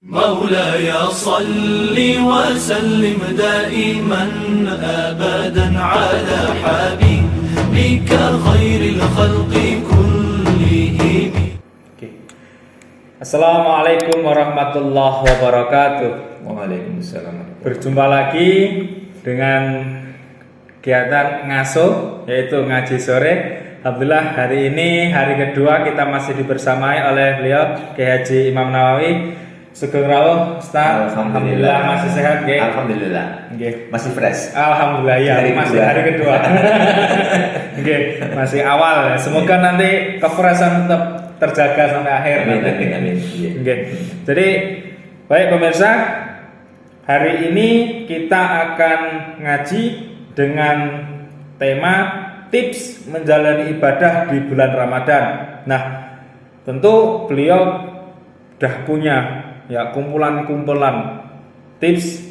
مولاي صل وسلم دائما أبدا على حبيبك خير الخلق كلهم. Assalamualaikum warahmatullahi wabarakatuh. Waalaikumsalam. Berjumpa lagi dengan kegiatan ngasuh, yaitu ngaji sore. Alhamdulillah hari ini hari kedua kita masih dibersamai oleh beliau Kiai Haji Imam Nawawi. Sugeng rawuh Ustaz. Alhamdulillah masih sehat nggih. Alhamdulillah. Nggih. Masih fresh. Alhamdulillah ya, masih hari kedua. Nggih, masih awal. Semoga nanti kefreshan tetap terjaga sampai akhir. Amin. Nggih. Jadi baik pemirsa, hari ini kita akan ngaji dengan tema tips menjalani ibadah di bulan Ramadan. Nah, tentu beliau sudah punya ya kumpulan-kumpulan tips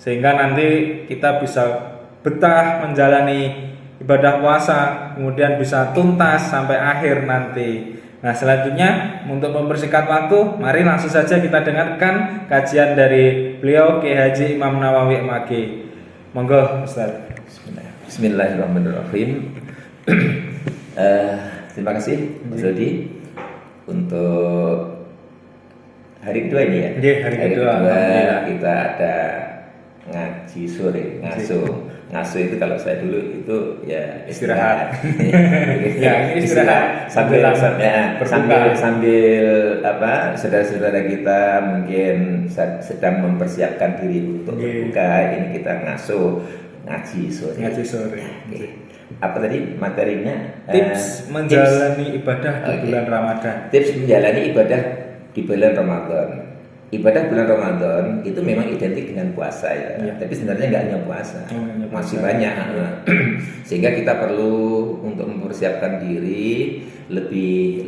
sehingga nanti kita bisa betah menjalani ibadah puasa, kemudian bisa tuntas sampai akhir nanti. Nah, selanjutnya untuk mempersingkat waktu, mari langsung saja kita dengarkan kajian dari beliau Kiai Haji Imam Nawawi MAG. Monggo Ustaz. Bismillahirrahmanirrahim. Terima kasih Mas Rodi untuk hari kedua ini ya. Hari kedua kita ada ngaji sore, ngasuh itu kalau saya dulu itu ya istirahat. Ya, ini istirahat sambil apa saudara-saudara kita mungkin sedang mempersiapkan diri untuk berbuka, ini kita ngaji sore. Okay. Apa tadi materinya? Tips menjalani ibadah di bulan Ramadan. Tips menjalani ibadah di bulan Ramadan. Ibadah bulan Ramadan itu memang identik dengan puasa ya. Tapi sebenarnya nggak hanya puasa, masih banyak. Sehingga kita perlu untuk mempersiapkan diri lebih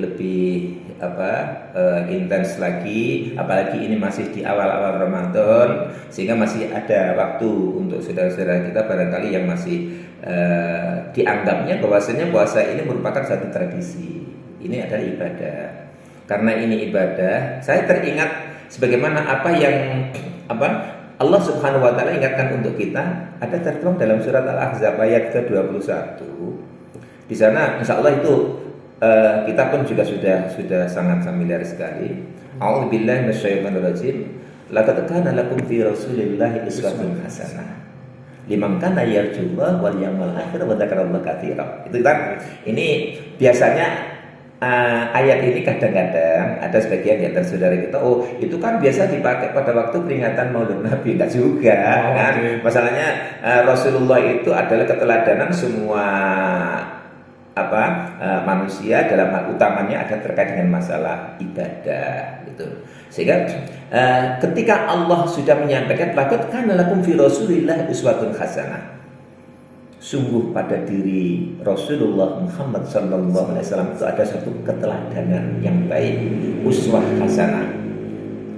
intens lagi, apalagi ini masih di awal-awal Ramadan, sehingga masih ada waktu untuk saudara-saudara kita barangkali yang masih dianggapnya bahwasanya puasa ini merupakan satu tradisi. Ini adalah ibadah. Karena ini ibadah, saya teringat sebagaimana apa yang Allah Subhanahu wa taala ingatkan untuk kita, ada tertuang dalam surat Al-Ahzab ayat ke-21. Di sana insyaallah itu kita pun juga sudah sangat familiar sekali. A'udzubillahi minasyaitonirrajim. Laqad kana lakum fi Rasulillahi uswatun hasanah liman kana yarjullaha wal yawmal akhir wa dzakarallaha katsiran. Itu kan ini biasanya ayat ini kadang-kadang ada sebagian di antara saudara kita, oh itu kan biasa dipakai pada waktu peringatan Maulid Nabi. Enggak juga kan. Okay. Masalahnya Rasulullah itu adalah keteladanan semua manusia dalam hal utamanya ada terkait dengan masalah ibadah gitu. Sehingga ketika Allah sudah menyampaikan laqad kana lakum fi Rasulillah uswatun hasanah, sungguh pada diri Rasulullah Muhammad sallallahu alaihi wasallam itu ada satu keteladanan yang baik, uswah hasanah.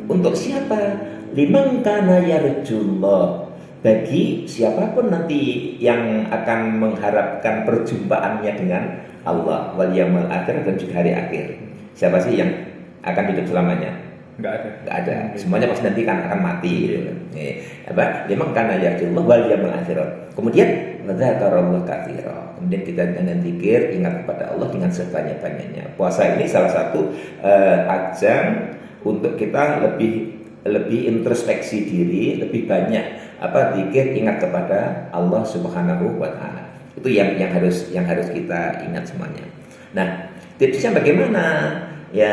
Untuk siapa? Liman kana yarjullah, bagi siapapun nanti yang akan mengharapkan perjumpaannya dengan Allah wal yaumil akhir dan juga hari akhir. Siapa sih yang akan hidup selamanya? Enggak ada. Semuanya pasti nanti akan mati gitu. Liman kana yarjullah wal yaumil akhir. Kemudian dzakarallaha katsiran. Kemudian kita dengan zikir ingat kepada Allah dengan sebanyak-banyaknya. Puasa ini salah satu ajang untuk kita lebih introspeksi diri, lebih banyak zikir ingat kepada Allah Subhanahu wa taala. Itu yang harus kita ingat semuanya. Nah, tipsnya bagaimana? Ya,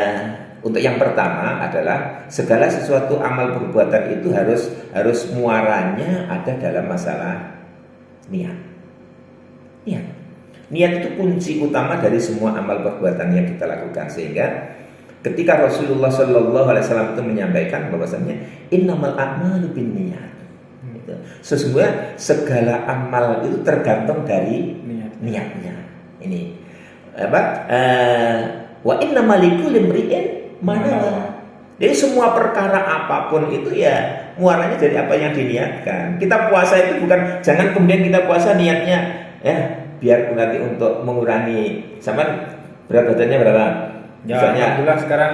untuk yang pertama adalah segala sesuatu amal perbuatan itu harus muaranya ada dalam masalah niat. Niat itu kunci utama dari semua amal perbuatan yang kita lakukan, sehingga ketika Rasulullah Shallallahu Alaihi Wasallam itu menyampaikan bahwasanya innamal a'malu binniyat, sesungguhnya segala amal itu tergantung dari niatnya. Ini wa innamal likulli imri'in ma nawa. Jadi semua perkara apapun itu ya muaranya dari apa yang diniatkan. Kita puasa itu bukan, jangan kemudian kita puasa niatnya ya biar nanti untuk mengurangi, sama berat badannya berapa? Ya, alhamdulillah sekarang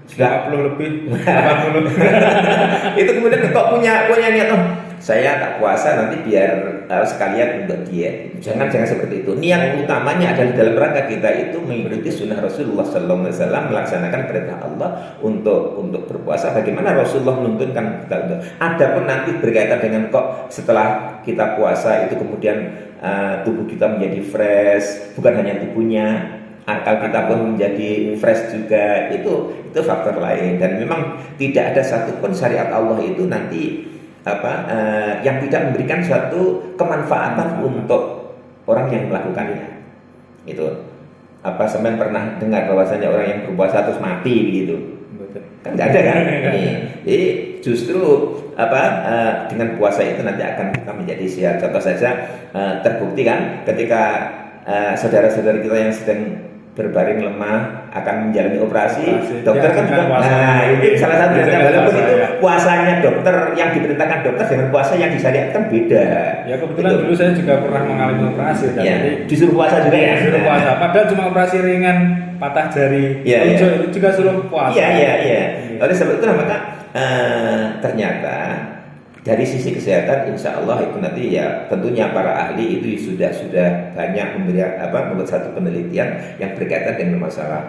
Sudah 50 lebih 80. itu kemudian kok punya niat, oh saya tak puasa nanti biar sekalian untuk diet. Jangan seperti itu. Niat utamanya adalah dalam rangka kita itu mengikuti sunnah Rasulullah SAW, melaksanakan perintah Allah untuk berpuasa. Bagaimana Rasulullah menuntunkan kita untuk. Adapun nanti berkaitan dengan kok setelah kita puasa itu kemudian tubuh kita menjadi fresh, bukan hanya tubuhnya, akal kita pun menjadi fresh juga, itu faktor lain. Dan memang tidak ada satupun syariat Allah itu nanti yang tidak memberikan suatu kemanfaatan untuk orang yang melakukannya. Itu sampean pernah dengar bahwasanya orang yang berpuasa terus mati begitu? Kan nggak ada kan? Jadi justru dengan puasa itu nanti akan kita menjadi sehat. Contoh saja terbukti kan ketika saudara-saudara kita yang sedang berbaring lemah akan menjalani operasi, dokter kan juga, ini salah satu walaupun itu puasanya dokter yang diperintahkan dokter dengan puasa yang disyariatkan beda. Ya kebetulan dulu saya juga pernah mengalami operasi, jadi disuruh puasa juga ya. Disuruh puasa, padahal cuma operasi ringan patah jari, itu juga suruh puasa. Iya. Oleh sebab itu maka ternyata dari sisi kesehatan, insya Allah itu nanti ya tentunya para ahli itu sudah banyak membuat satu penelitian yang berkaitan dengan masalah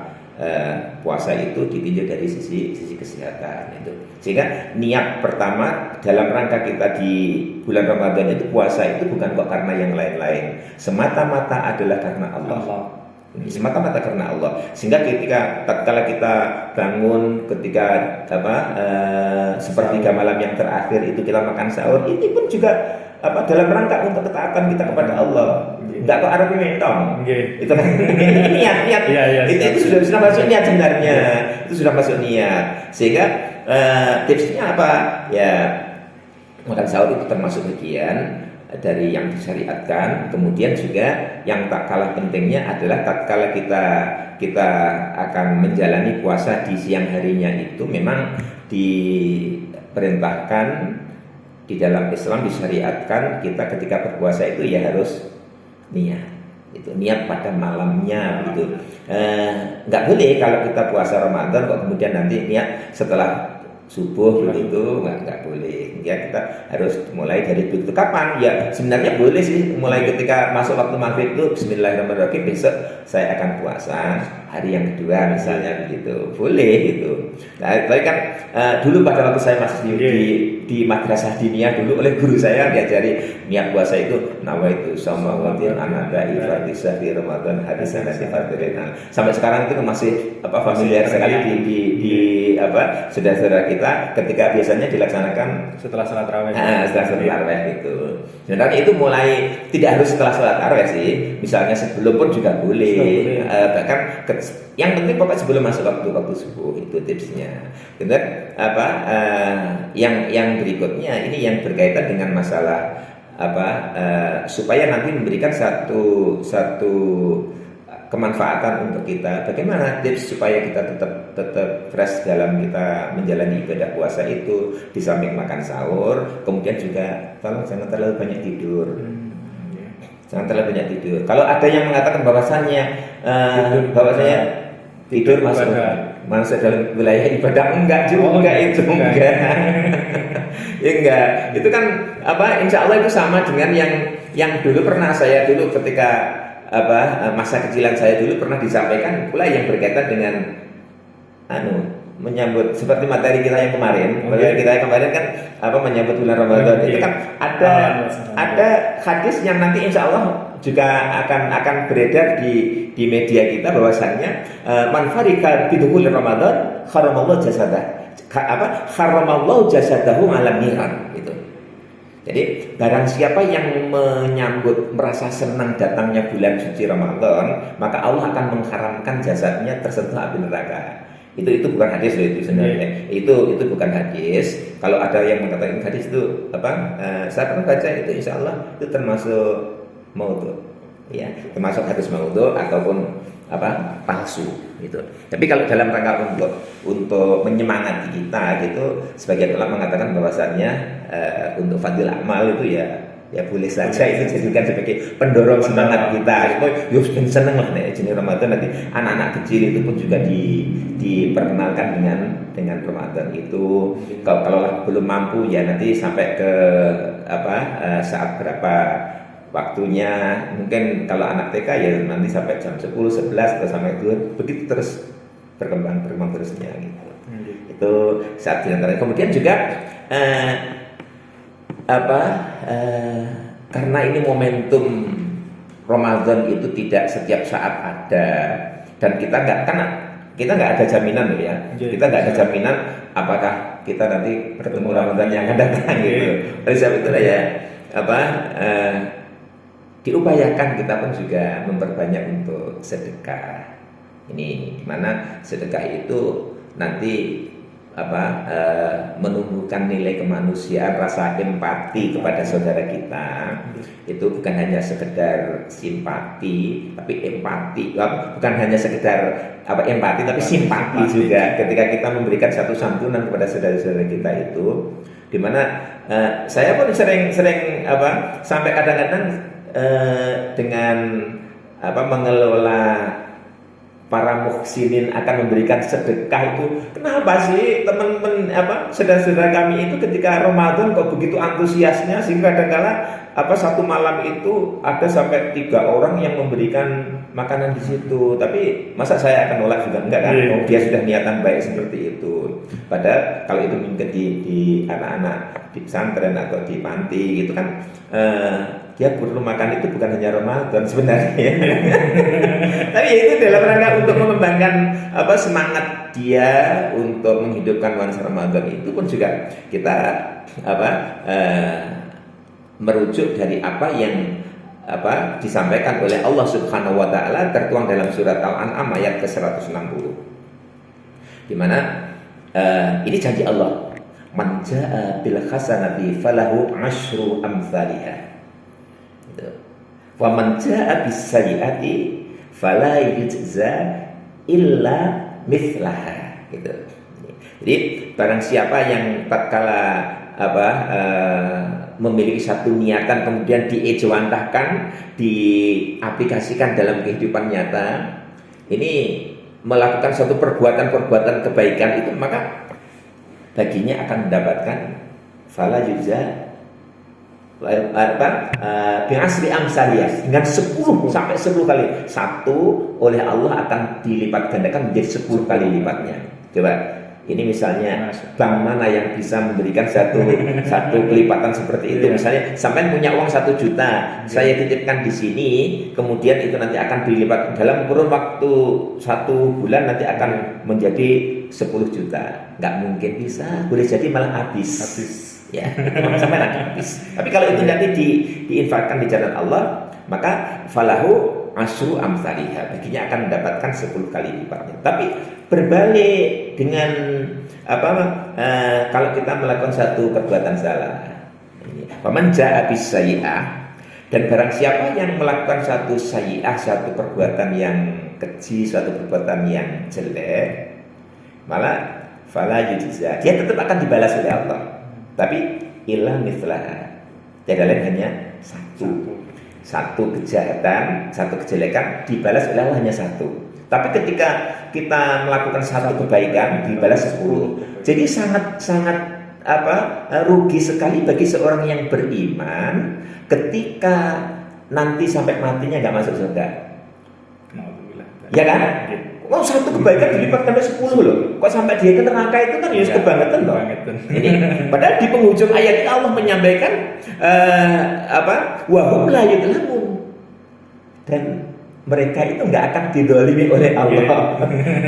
puasa itu ditinjau dari sisi kesehatan itu. Sehingga niat pertama dalam rangka kita di bulan Ramadan itu puasa itu bukan kok karena yang lain-lain, semata-mata adalah karena Allah. Semata-mata karena Allah. Sehingga tatkala kita bangun ketika sepertiga malam yang terakhir itu kita makan sahur, ini pun juga dalam rangka untuk ketaatan kita kepada Allah. Enggak kok arep mentong. Itu kan niat. Itu sudah masuk niat sebenarnya. Itu sudah masuk niat. Sehingga tipsnya apa? Ya makan sahur itu termasuk bagian dari yang disyariatkan. Kemudian juga yang tak kalah pentingnya adalah tatkala kita akan menjalani puasa di siang harinya itu memang diperintahkan di dalam Islam, disyariatkan kita ketika berpuasa itu ya harus niat. Itu niat pada malamnya gitu. Nggak boleh kalau kita puasa Ramadan kok kemudian nanti niat setelah subuh begitu, nggak boleh. Ya kita harus mulai dari itu. Kapan? Ya sebenarnya boleh sih mulai ketika masuk waktu maghrib itu Bismillahirrahmanirrahim, besok saya akan puasa hari yang kedua misalnya begitu, boleh gitu. Nah, tapi kan dulu pada waktu saya masih di madrasah diniyah dulu oleh guru saya diajari niat puasa itu nawaitu sama watin anada ifati syahri Ramadan hadisan fadilina. Sampai sekarang itu masih familiar sekali di saudara-saudara kita ketika biasanya dilaksanakan setelah salat tarawih. Setelah salat tarawih itu. Sebenarnya itu mulai tidak harus setelah salat tarawih sih. Misalnya sebelum pun juga boleh. Bahkan yang penting pokoknya sebelum masuk waktu subuh itu tipsnya. Kemudian yang berikutnya ini yang berkaitan dengan masalah supaya nanti memberikan satu kemanfaatan untuk kita. Bagaimana tips supaya kita tetap fresh dalam kita menjalani ibadah puasa itu, di samping makan sahur, kemudian juga tolong jangan terlalu banyak tidur. Jangan terlalu banyak tidur. Kalau ada yang mengatakan bahwasanya tidur masuk dalam wilayah ibadah, enggak juga itu enggak. Ya enggak. Itu kan insya Allah itu sama dengan yang dulu pernah saya dulu ketika masa kecilan saya dulu pernah disampaikan pula yang berkaitan dengan menyambut seperti materi kita yang kemarin. Materi kita yang kemarin kan menyambut bulan Ramadan. Itu kan ada hadis yang nanti insya Allah juga akan beredar di media kita bahwasannya man farika bidukhul Ramadan haramallahu jasadahu alam niran gitu. Jadi barang siapa yang menyambut merasa senang datangnya bulan suci Ramadan, maka Allah akan mengharamkan jasadnya tersentuh api neraka. Itu bukan hadis loh itu sebenarnya. Itu bukan hadis. Kalau ada yang mengatakan hadis itu saya pernah baca itu insya Allah itu termasuk maudhu. Ya, termasuk hadis maudhu ataupun palsu gitu. Tapi kalau dalam rangka untuk menyemangati kita gitu, sebagian ulama mengatakan bahwasannya untuk fadil amal itu ya ya boleh saja itu jadikan sebagai pendorong semangat kita. Yo seneng lah nek jeneng Ramadan, nanti anak-anak kecil itu pun juga diperkenalkan dengan Ramadan itu. Kalau belum mampu ya nanti sampai ke saat berapa waktunya, mungkin kalau anak TK ya nanti sampai jam 10, 11 atau sampai 2, begitu terus berkembang terusnya gitu. Itu saat diantara. Kemudian juga karena ini momentum Ramadan itu tidak setiap saat ada, dan kita nggak ada jaminan ya. Kita nggak ada jaminan apakah kita nanti bertemu Ramadan yang akan datang gitu. Oleh sebab itulah ya diupayakan kita pun juga memperbanyak untuk sedekah. Ini dimana sedekah itu nanti menumbuhkan nilai kemanusiaan, rasa empati kepada saudara kita. Itu bukan hanya sekedar simpati, tapi empati. Bukan hanya sekedar empati, tapi simpati juga. Ketika kita memberikan satu santunan kepada saudara-saudara kita itu, dimana saya pun sering sampai kadang-kadang dengan mengelola para muhsinin akan memberikan sedekah itu, kenapa sih teman-teman saudara-saudara kami itu ketika Ramadan kok begitu antusiasnya, sehingga kadang-kala satu malam itu ada sampai 3 orang yang memberikan makanan di situ. Tapi masa saya akan nolak juga enggak kan? Dia sudah niatan baik seperti itu. Padahal kalau itu mungkin di anak-anak di pesantren atau di panti gitu kan, dia perlu makan itu bukan hanya Ramadan sebenarnya. Tapi itu dalam rangka untuk mengembangkan semangat dia untuk menghidupkan nuansa Ramadan. Itu pun juga kita merujuk dari apa yang disampaikan oleh Allah Subhanahu wa taala tertuang dalam surat Al-An'am ayat ke-160. Di mana ini janji Allah, man jaa bil hasanati falahu asyru amsalihah. Wa man jaa bis sayyiati fala yujza illa mithlaha gitu. Jadi barang siapa yang tatkala memiliki satu niatan kemudian diejawantahkan, diaplikasikan dalam kehidupan nyata, ini melakukan suatu perbuatan kebaikan itu, maka baginya akan mendapatkan fala yujza bi'asri amsaliyah, dengan 10 sampai 10 kali. Satu oleh Allah akan dilipat gandakan menjadi 10 kali lipatnya. Coba ini misalnya bank mana yang bisa memberikan satu kelipatan seperti itu? Misalnya sampai punya uang 1 juta, saya titipkan di sini, kemudian itu nanti akan dilipat dalam kurun waktu 1 bulan, nanti akan menjadi 10 juta. Nggak mungkin bisa, boleh jadi malah habis. Ya, sampai nanti habis. Tapi kalau itu nanti diinfakkan di jalan Allah, maka falahu asyru amsalihah, baginya akan mendapatkan 10 kali lipatnya. Tapi berbalik dengan kalau kita melakukan satu perbuatan salah, faman jaa bis sayyi'ah, dan barang siapa yang melakukan satu sayyi'ah, satu perbuatan yang keji, suatu perbuatan yang jelek, malah fala yujza, dia tetap akan dibalas oleh Allah, tapi illa mithlaha, tiada lain hanya satu kejahatan, satu kejelekan dibalas oleh Allah hanya 1. Tapi ketika kita melakukan satu kebaikan dibalas 10. Jadi sangat rugi sekali bagi seorang yang beriman ketika nanti sampai matinya nggak masuk surga. Ya kan? Mau satu kebaikan dilipat sampai 10 loh. Kok sampai dia ke neraka itu kan ya kebangetan loh. Ini padahal di penghujung ayat Allah menyampaikan wa hum la yudlamun, dan mereka itu nggak akan didolimi oleh Allah.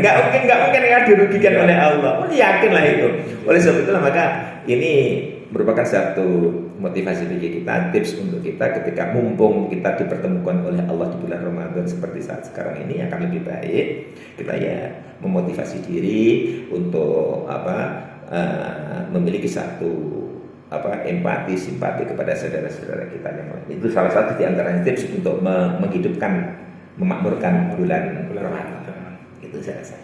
nggak mungkin akan dirugikan oleh Allah. Yakinlah itu. Oleh sebab itulah maka ini merupakan satu motivasi bagi kita, tips untuk kita ketika mumpung kita dipertemukan oleh Allah di bulan Ramadan seperti saat sekarang ini, akan lebih baik kita ya memotivasi diri untuk memiliki satu empati, simpati kepada saudara-saudara kita yang lain. Itu salah satu di antara tips untuk menghidupkan, memakmurkan bulan Ramadan. Itu saya rasa.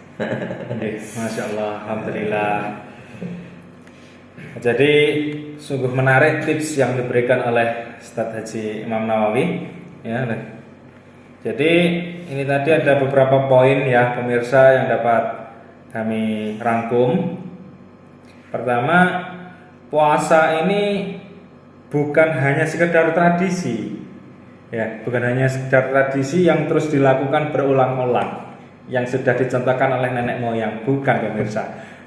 Masya Allah, alhamdulillah. Jadi sungguh menarik tips yang diberikan oleh Ustadz Haji Imam Nawawi ya. Jadi ini tadi ada beberapa poin ya pemirsa yang dapat kami rangkum. Pertama, puasa ini bukan hanya sekedar tradisi ya, bukan hanya sekedar tradisi yang terus dilakukan berulang-ulang yang sudah dicontohkan oleh nenek moyang, bukan pemirsa,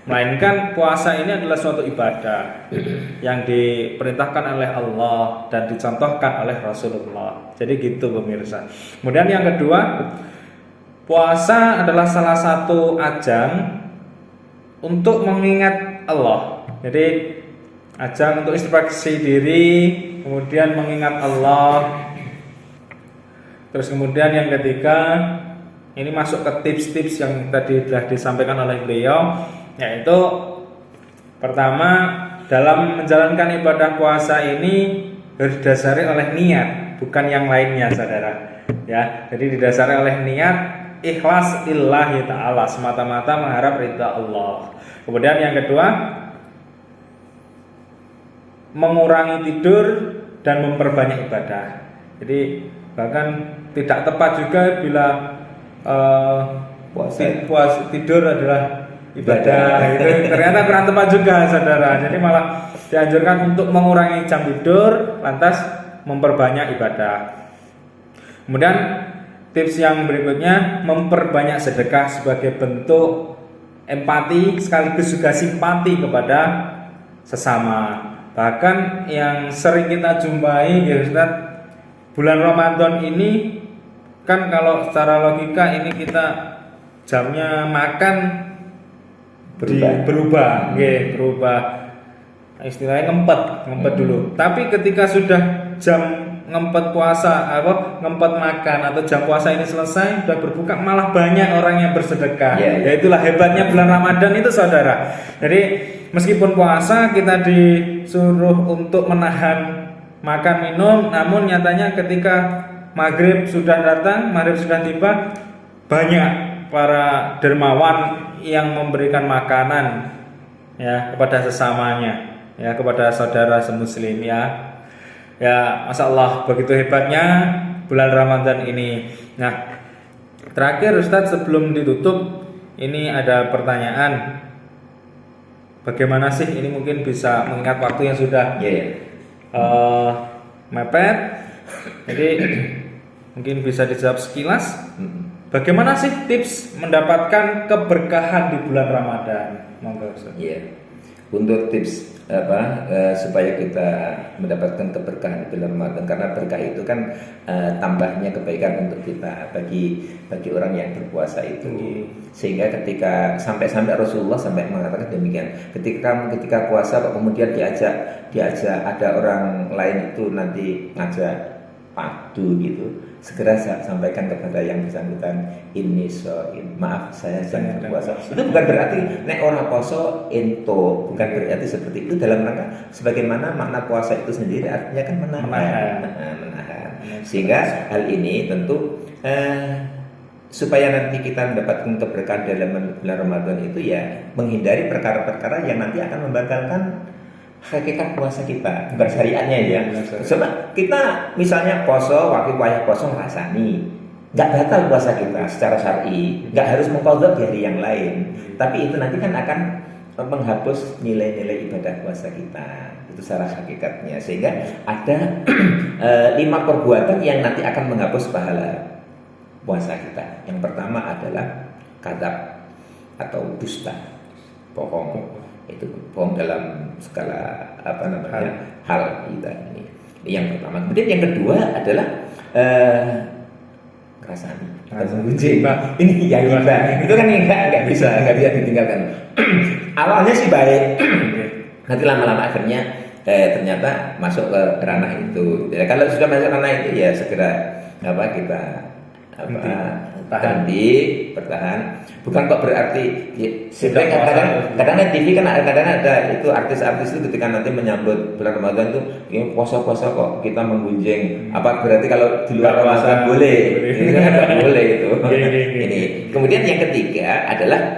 melainkan puasa ini adalah suatu ibadah yang diperintahkan oleh Allah dan dicontohkan oleh Rasulullah. Jadi gitu pemirsa. Kemudian yang kedua, puasa adalah salah satu ajang untuk mengingat Allah. Jadi ajang untuk introspeksi diri, kemudian mengingat Allah. Terus kemudian yang ketiga, ini masuk ke tips-tips yang tadi telah disampaikan oleh beliau, yaitu pertama, dalam menjalankan ibadah puasa ini harus didasari oleh niat, bukan yang lainnya, saudara. Ya, jadi didasari oleh niat ikhlas lillahi ta'ala, semata-mata mengharap ridha Allah. Kemudian yang kedua, mengurangi tidur dan memperbanyak ibadah. Jadi bahkan tidak tepat juga bila puasa tidur adalah ibadah. Itu ternyata kurang tepat juga, saudara. Jadi malah dianjurkan untuk mengurangi jam tidur, lantas memperbanyak ibadah. Kemudian tips yang berikutnya, memperbanyak sedekah sebagai bentuk empati sekaligus juga simpati kepada sesama. Bahkan yang sering kita jumpai ya Ustaz, bulan Ramadan ini kan kalau secara logika ini kita jamnya makan berubah. Istilahnya ngempet dulu. Tapi ketika sudah jam ngempet puasa ngempet makan atau jam puasa ini selesai, sudah berbuka, malah banyak orang yang bersedekah. Ya itulah hebatnya bulan Ramadan itu, saudara. Jadi meskipun puasa kita disuruh untuk menahan makan minum, namun nyatanya ketika maghrib sudah datang, maghrib sudah tiba, banyak para dermawan yang memberikan makanan ya kepada sesamanya, ya kepada saudara semuslim ya. Ya, Masya Allah, begitu hebatnya bulan Ramadan ini. Nah, terakhir Ustadz sebelum ditutup, ini ada pertanyaan. Bagaimana sih ini, mungkin bisa mengingat waktu yang sudah mepet. Jadi mungkin bisa dijawab sekilas. Bagaimana sih tips mendapatkan keberkahan di bulan Ramadan? Monggo Ustaz. Untuk tips supaya kita mendapatkan keberkahan di bulan Ramadan, karena berkah itu kan tambahnya kebaikan untuk kita bagi orang yang berpuasa itu. Sehingga ketika sampai Rasulullah sampai mengatakan demikian, ketika puasa kemudian diajak ada orang lain itu nanti ngajak padu gitu, segera sampaikan kepada yang bersangkutan, ini maaf saya sedang berpuasa. Itu bukan berarti nek orang poso ento, bukan berarti seperti itu, dalam rangka sebagaimana makna puasa itu sendiri artinya kan menahan. Sehingga hal ini tentu supaya nanti kita mendapatkan keberkahan dalam bulan Ramadan itu ya menghindari perkara-perkara yang nanti akan membatalkan hakikat puasa kita, bukan syariatnya ya. Sebab kita misalnya poso, waktu wayah poso ngrasani, nggak batal puasa kita secara syar'i, nggak harus mengqadha di hari yang lain. Tapi itu nanti kan akan menghapus nilai-nilai ibadah puasa kita. Itu secara hakikatnya. Sehingga ada 5 perbuatan yang nanti akan menghapus pahala puasa kita. Yang pertama adalah kadzab atau dusta, bohong. Itu bohong dalam skala hal kita ini yang pertama. Kemudian yang kedua adalah rasani atau mengunci. Ini yang hibah itu kan nggak bisa ditinggalkan. Awalnya sih baik, nanti lama-lama akhirnya ternyata masuk ke ranah itu. Ya, kalau sudah masuk ranah itu ya segera kita bertahan. Bukan kok berarti kadang-kadang TV kan kadang ada itu artis-artis itu ketika nanti menyambut bulan Ramadan itu ini puasa-puasa kok kita menggunjing. Apa berarti kalau di luar Ramadan boleh? Ini kan nggak boleh itu. Ini. Kemudian yang ketiga adalah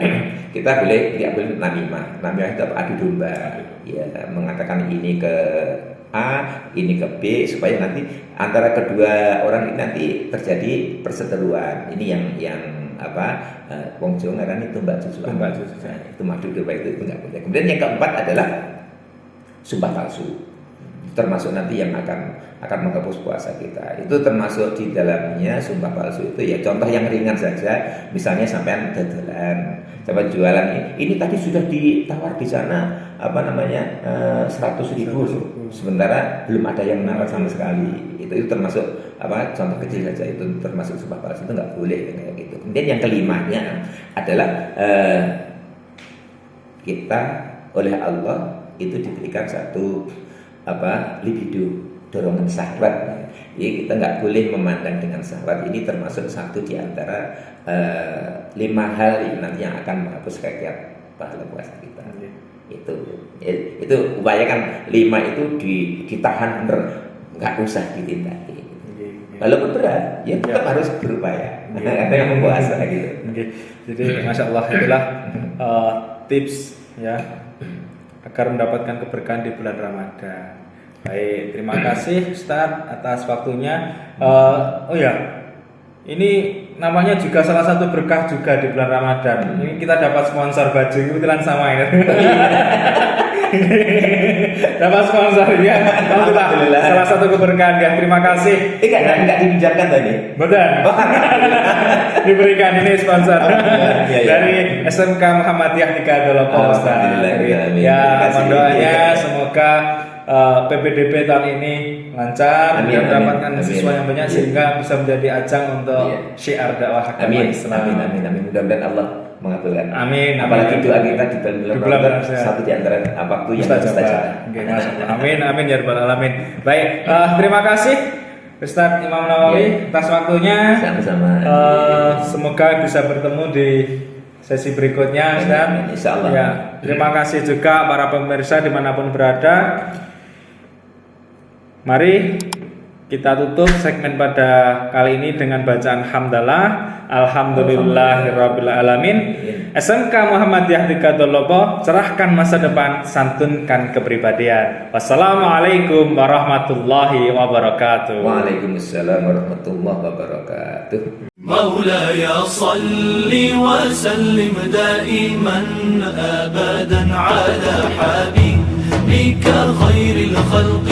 Kita tidak boleh namimah. Namimah itu apa? Adu domba. Ya, mengatakan ini ke A, ini ke B, supaya nanti antara kedua orang ini nanti terjadi perseteruan. Ini yang apa? Wong Jawa ngaran itu mbak susu. Nah, itu madu domba itu nggak boleh. Kemudian yang keempat adalah sumpah palsu. Termasuk nanti yang akan menghapus puasa kita. Itu termasuk di dalamnya sumpah palsu itu ya contoh yang ringan saja, misalnya sampean dagelan, sampai jualan ini tadi sudah ditawar di sana apa namanya 100.000, sementara belum ada yang nawar sama sekali. Itu termasuk apa contoh kecil saja, itu termasuk sumpah palsu, itu nggak boleh kayak gitu. Kemudian yang kelimanya adalah kita oleh Allah itu diberikan satu apa libido, dorongan syahwat. Jadi kita nggak boleh memandang dengan syahwat. Ini termasuk satu di antara 5 hal yang nanti yang akan menghapus kaifiat pahala puasa kita. Itu upayakan 5 itu ditahan bener, nggak usah ditindaki. Walaupun berat, ya tetap harus berupaya. Ada yang mempuasa gitu. Jadi masya Allah itulah tips ya agar mendapatkan keberkahan di bulan Ramadan. Baik, terima kasih Ustaz atas waktunya. Oh ya, ini namanya juga salah satu berkah juga di bulan Ramadan. Ini kita dapat sponsor baju kebetulan sama ini. Dapat sponsor ya. Alhamdulillah. Salah satu keberkahan ya. Terima kasih. Enggak dipinjamkan tadi. Betul. Diberikan ini sponsor dari SMK Muhammadiyah Nikadolopo Ustaz. Ya, mohon doanya semoga PPDB tahun ini lancar dan mendapatkan siswa yang banyak sehingga bisa menjadi ajang untuk syiar dakwah agama Islam. Amin. Mudah-mudahan Allah mengabulkan. Amin. Apalagi doa kita di bulan satu di antara waktu yang mustajab. Amin ya rabbal alamin. Baik, terima kasih Ustaz Imam Nawawi atas waktunya. Sama-sama. Semoga bisa bertemu di sesi berikutnya, Ustaz. Insyaallah. Ya, terima kasih juga para pemirsa dimanapun berada. Mari kita tutup segmen pada kali ini dengan bacaan hamdalah. Alhamdulillahirabbil alamin. SMK Muhammadiyah Nikadolopo, cerahkan masa depan, santunkan kepribadian. Wassalamualaikum warahmatullahi wabarakatuh. Waalaikumsalam warahmatullahi wabarakatuh. مولاي صل وسلم دائما أبدا على حبيبك خير الخلق